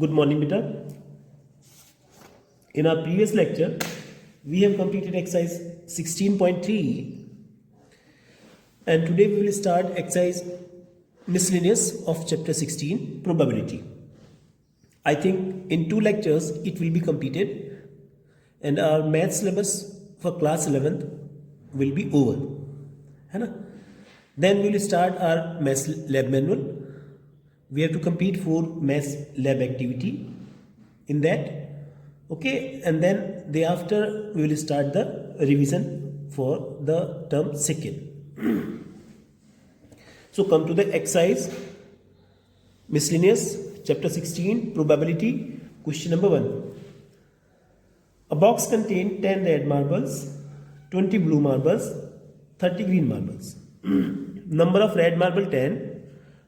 Good morning, beta. In our previous lecture, we have completed exercise 16.3 and today we will start exercise miscellaneous of chapter 16, probability. I think in 2 lectures it will be completed and our math syllabus for class 11th will be over. है ना? Then we will start our math lab manual. We have to complete 4 math lab activity in that, okay, and then thereafter we will start the revision for the term second. So come to the exercise miscellaneous chapter 16 probability. Question number 1. A box contains 10 red marbles, 20 blue marbles, 30 green marbles. Number of red marble 10,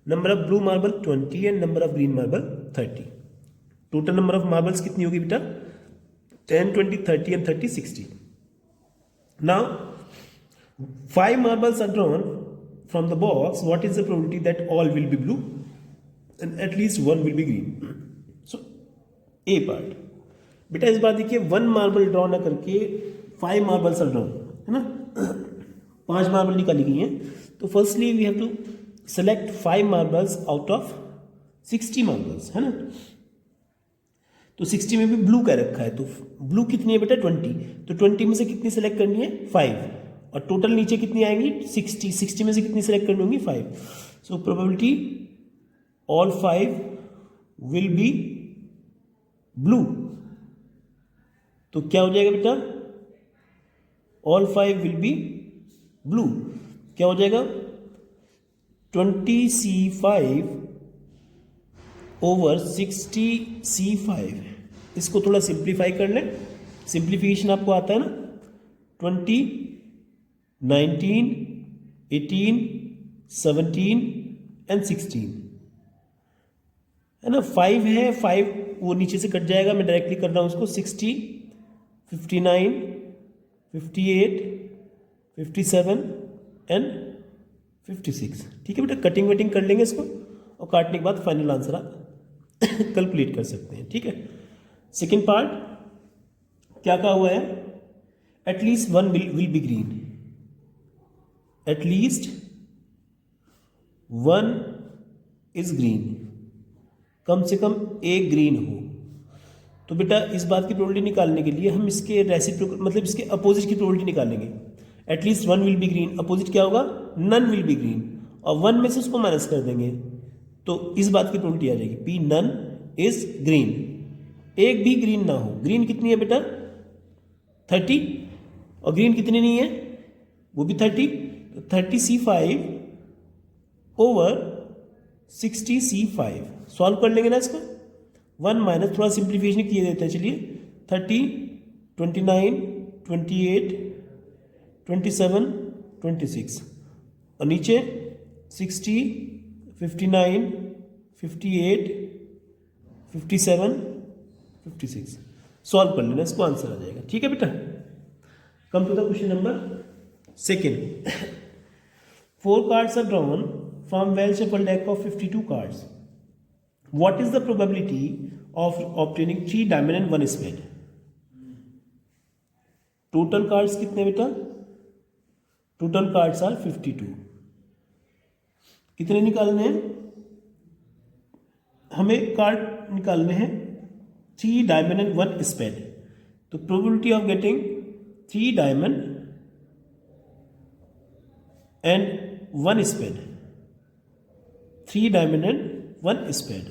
number of blue marble 20 and number of green marble 30. Total number of marbles कितनी होगी बेटा? 10, 20, 30 and 30, 60. Now 5 marbles are drawn from the box. What is the probability that all will be blue and at least one will be green? So A part. बेटा इस बार देखिए 1 marble draw ना करके 5 marbles are drawn, है ना? 5 marble निकाली गई हैं. तो firstly we have to select 5 marbles out of 60 marbles, है ना? तो 60 में भी ब्लू का रखा है, तो ब्लू कितनी है बेटा? 20. तो 20 में से कितनी सेलेक्ट करनी है? 5. और टोटल नीचे कितनी आएंगी? 60. 60 में से कितनी सेलेक्ट करनी होंगी? 5. So probability all 5 will be blue. तो क्या हो जाएगा बेटा? All 5 will be blue. क्या हो जाएगा? 20C5 over 60C5. इसको थोड़ा सिंप्लीफाई कर लें. सिंप्लीफिकेशन आपको आता है ना? 20, 19, 18, 17 एंड 16, है ना? 5 है, 5 वो नीचे से कट जाएगा. मैं डायरेक्टली कर रहा हूँ उसको. 60, 59, 58, 57 एंड 56. ठीक है बेटा, कटिंग वेटिंग कर लेंगे इसको और काटने के बाद फाइनल आंसर आप कैलकुलेट कर सकते हैं. ठीक है. सेकेंड पार्ट क्या कहा हुआ है? At least one will be green. At least one is green. कम से कम एक ग्रीन हो. तो बेटा इस बात की प्रोबेबिलिटी निकालने के लिए हम इसके रेसिप्रोकल मतलब इसके अपोजिट की प्रोबेबिलिटी निकालेंगे. At least one will be green, opposite क्या होगा? None will be green. और 1 में से उसको माइनस कर देंगे तो इस बात की प्रोबेबिलिटी आ जाएगी पी नन इज ग्रीन. एक भी ग्रीन ना हो. ग्रीन कितनी है बेटा? 30. और ग्रीन कितनी नहीं है? वो भी 30. तो 30C5 ओवर 60C5. सॉल्व कर लेंगे ना इसको. 1 माइनस थोड़ा सिंप्लीफिकेशन किए देते हैं. चलिए 30, 29, 28, 27, 26 और नीचे 60, 59, 58, 57, 56. सॉल्व कर लेना इसको, आंसर आ जाएगा. ठीक है बेटा. Come to the question number second. 4 cards are drawn from well shuffled deck of 52 cards. What is the probability of obtaining 3 diamond and 1 spade? Total cards कितने बेटा? Total cards are 52. कितने निकालने हैं? हमें कार्ड निकालने हैं 3 डायमंड एंड 1 स्पेड. तो probability of getting 3 diamond and 1 spade. 3 diamond and 1 spade.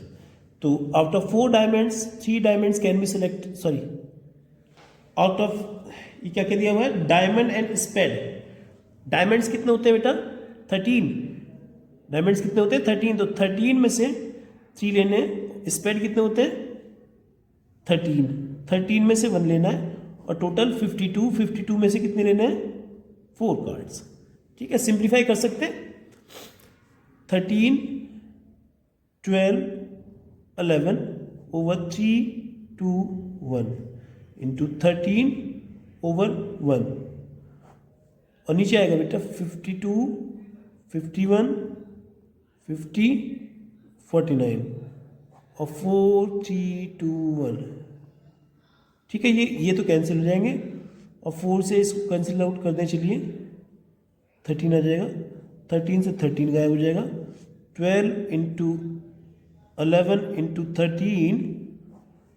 तो out of 4 diamonds 3 diamonds can be select. Sorry, out of ये क्या दिया हुआ है? Diamond and spade. डायमंड्स कितने होते हैं बेटा? 13. डायमंड्स कितने होते हैं? 13. तो 13 में से 3 लेने. स्पेड कितने होते हैं? 13. 13 में से 1 लेना है और टोटल 52. 52 में से कितने लेने हैं? 4 कार्ड्स. ठीक है, सिंप्लीफाई कर सकते हैं. 13, 12, 11 ओवर 3, 2, 1 इंटू 13 ओवर 1 और नीचे आएगा बेटा 52, 51, 50, 49 और 4 3 2 1, ठीक है। ये तो कैंसिल हो जाएंगे और 4 से इसको कैंसिल आउट कर दें, चलिए 13 आ जाएगा, 13 से 13 गायब हो जाएगा, 12 into 11 into 13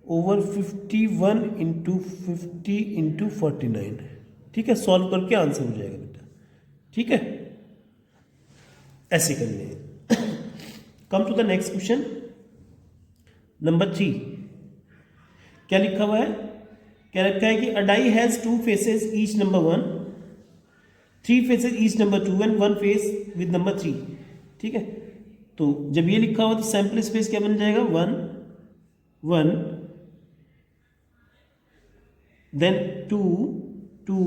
over 51 into 50 into 49, ठीक है। सॉल्व करके आंसर हो जाएगा बेटा, ठीक है। ऐसे करने हैं। Come to the next question number 3। क्या लिखा हुआ है, क्या रखा है कि a die has 2 faces each number 1, 3 faces each number 2 and 1 face with number 3, ठीक है। तो जब ये लिखा हुआ तो सैंपल स्पेस क्या बन जाएगा, 1 1 देन 2 2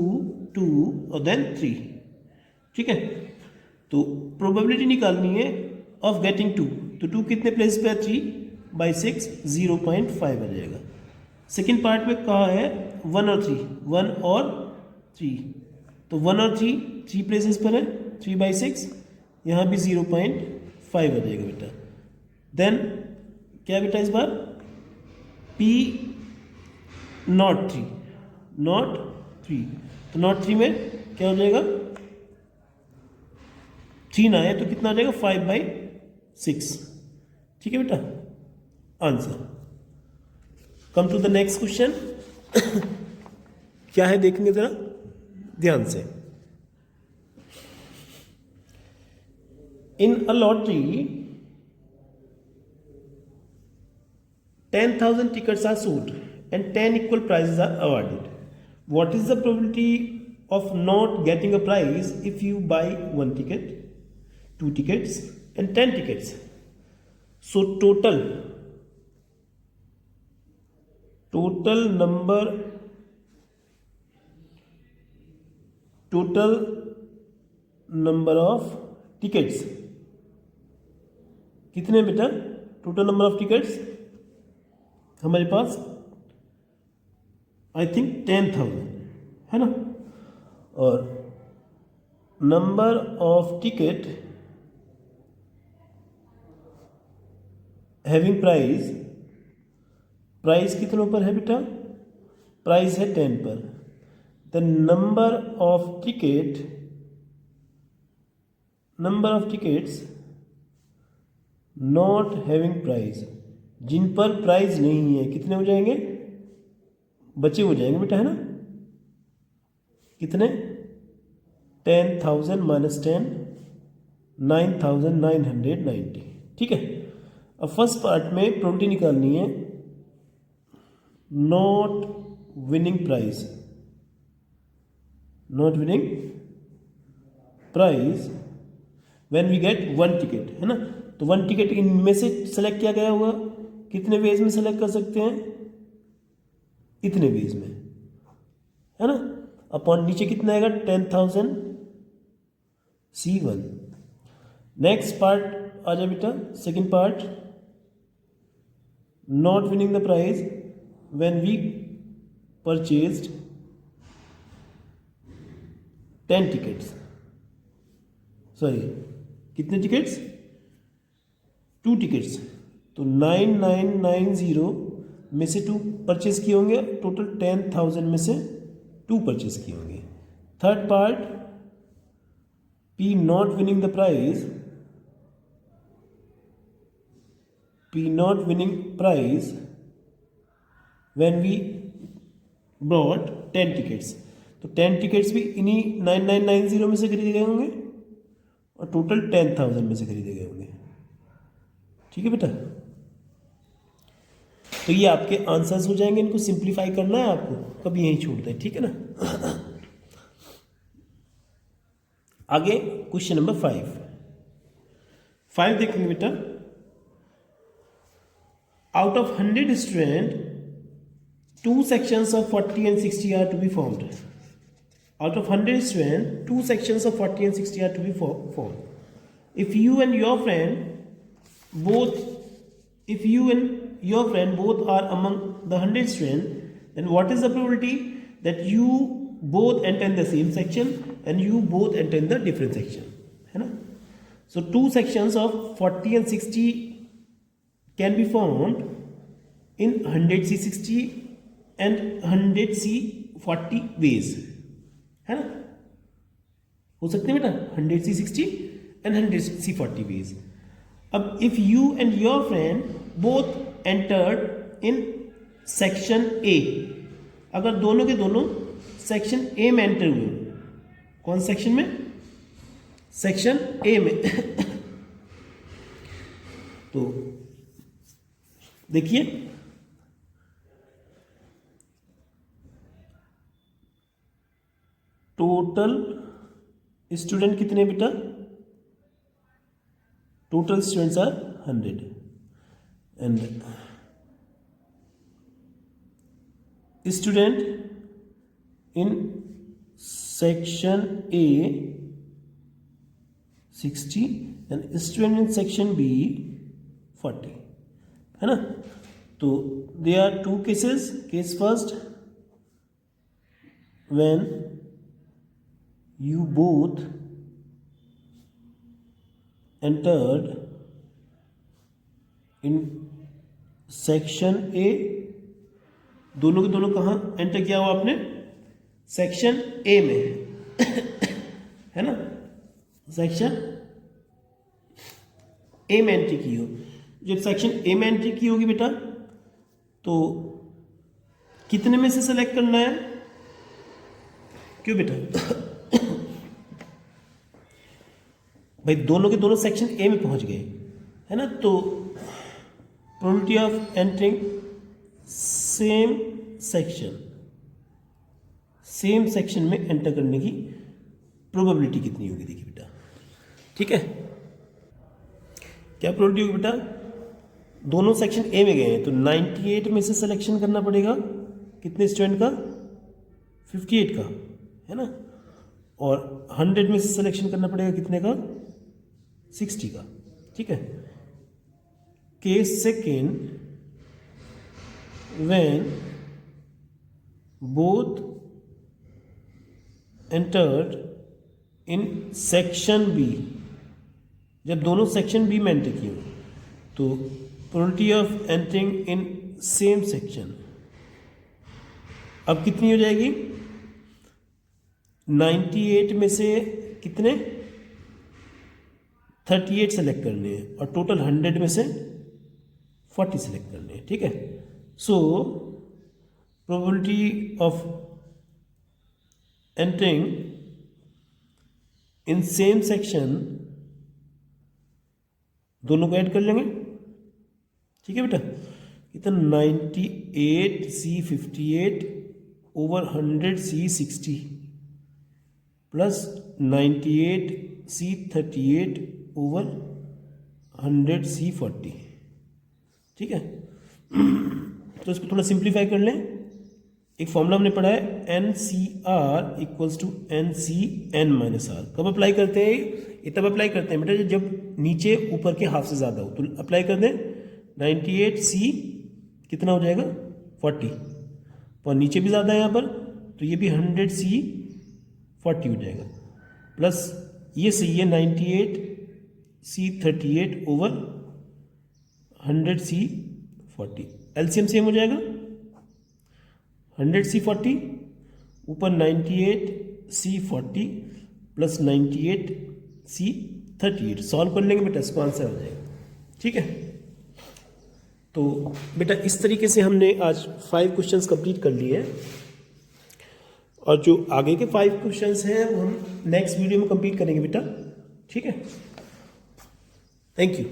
2 और देन 3, ठीक है। तो प्रोबेबिलिटी निकालनी है ऑफ गेटिंग 2, तो 2 कितने प्लेस पे है, 3/6 0.5 आ जाएगा। सेकेंड पार्ट में कहा है 1 और 3, 1 और 3, तो 1 और 3 प्लेसेस पर है, 3/6, यहाँ भी 0.5 आ जाएगा बेटा। देन क्या बेटा इस बार P नॉट 3, तो नॉट 3 में क्या हो जाएगा, 3 ना है तो कितना आ जाएगा, 5/6, ठीक है बेटा। Answer. Come to the next question. क्या है देखेंगे जरा ध्यान से। In a lottery 10,000 tickets are sold and 10 equal prizes are awarded. What is the probability of not getting a prize if you buy 1 ticket, 2 tickets and 10 tickets? So total number of tickets कितने बेटा, total number of tickets हमारे पास I think 10,000 है ना, और number of ticket having price कितनों पर है बेटा, प्राइस है 10 पर। The number of tickets not having prize, जिन पर प्राइज नहीं है, कितने हो जाएंगे, बचे हो जाएंगे बेटा, है ना। कितने, 10,000 माइनस 10 9,990, ठीक है। अब फर्स्ट पार्ट में प्रोबेबिलिटी निकालनी है not winning prize when we get 1 ticket, है ना। तो 1 टिकट इनमें से सेलेक्ट किया गया होगा, कितने वेज में सेलेक्ट कर सकते हैं, इतने वेज में, है ना। अपॉन नीचे कितना आएगा, 10,000 C1। नेक्स्ट पार्ट आ जाए बेटा, second part, not winning the prize when we purchased 10 tickets, sorry कितने टिकट्स, 2 टिकट्स, तो 9,990 में से 2 परचेज किए होंगे, टोटल 10,000 में से 2 परचेज किए होंगे। Third part, P not winning the prize when we brought 10 tickets, तो 10 टिकट्स भी इन्हीं 9,990 में से खरीदे गए होंगे और टोटल 10,000 में से खरीदे गए होंगे, ठीक है बेटा। तो ये आपके आंसर्स हो जाएंगे, इनको सिंप्लीफाई करना है आपको, कभी यहीं छोड़ दें, ठीक है ना। आगे क्वेश्चन नंबर 5 देखेंगे बेटा। Out of 100 student 2 sections of 40 and 60 are to be formed. Out of 100 students 2 sections of 40 and 60 are to be formed. If you and your friend both are among the 100 students, then what is the probability that you both enter in the same section and you both enter in the different section, है ना। So 2 sections of 40 and 60 can be found in 100C60 and 100C40 ways, है ना, हो सकते हैं बेटा 100C60 and 100C40 ways. अब if you and your friend both entered in section A, अगर दोनों के दोनों सेक्शन ए में एंटर हुए, कौन सेक्शन में, सेक्शन ए में तो देखिए टोटल स्टूडेंट कितने बेटा, total students are 100 and student in section A 60 and student in section B 40, है ना. तो there are two cases. Case first, when you both entered in section A, दोनों के दोनों कहाँ एंटर किया हुआ आपने, सेक्शन ए में है ना, सेक्शन ए में एंट्री की हो. जब सेक्शन ए में एंट्री की होगी बेटा तो कितने में से सेलेक्ट करना है, क्यों बेटा भाई दोनों के दोनों सेक्शन ए में पहुंच गए, है ना. तो probability of entering same section में एंटर करने की प्रोबेबिलिटी कितनी होगी, देखिए बेटा, ठीक है. क्या प्रोबेबिलिटी होगी बेटा, दोनों सेक्शन ए में गए हैं तो 98 में से सिलेक्शन करना पड़ेगा, कितने स्टूडेंट का, 58 का, है ना, और 100 में से सिलेक्शन करना पड़ेगा कितने का, 60 का, ठीक है. Case second, when both entered in section B, जब दोनों सेक्शन बी में एंटर किए तो probability of entering in same section अब कितनी हो जाएगी, 98 में से कितने 38 सेलेक्ट करने हैं और टोटल 100 में से 40 सेलेक्ट करने हैं, ठीक है. So, probability of entering in same section, दोनों को ऐड कर लेंगे, ठीक है बेटा. कितना 98C58 over 100C60 plus 98C38 over 100C40, ठीक है. तो इसको थोड़ा सिंप्लीफाई कर लें. एक फॉर्मूला हमने पढ़ा है NCR इक्वल्स टू NCN-R. कब अप्लाई करते हैं, ये तब अप्लाई करते हैं बेटा जब नीचे ऊपर के हाफ से ज़्यादा हो. तो अप्लाई कर दें 98C कितना हो जाएगा 40, और नीचे भी ज़्यादा है यहाँ पर तो ये भी 100C40 हो जाएगा, प्लस ये सही है 98C38 over 100C40. LCM same हो जाएगा 100C40 ऊपर 98C40 प्लस 98C38. सॉल्व कर लेंगे बेटा, इसको आंसर आ जाएगा, ठीक है. तो बेटा इस तरीके से हमने आज 5 क्वेश्चंस कंप्लीट कर लिए हैं और जो आगे के 5 क्वेश्चंस हैं वो हम नेक्स्ट वीडियो में कंप्लीट करेंगे बेटा, ठीक है. Thank you.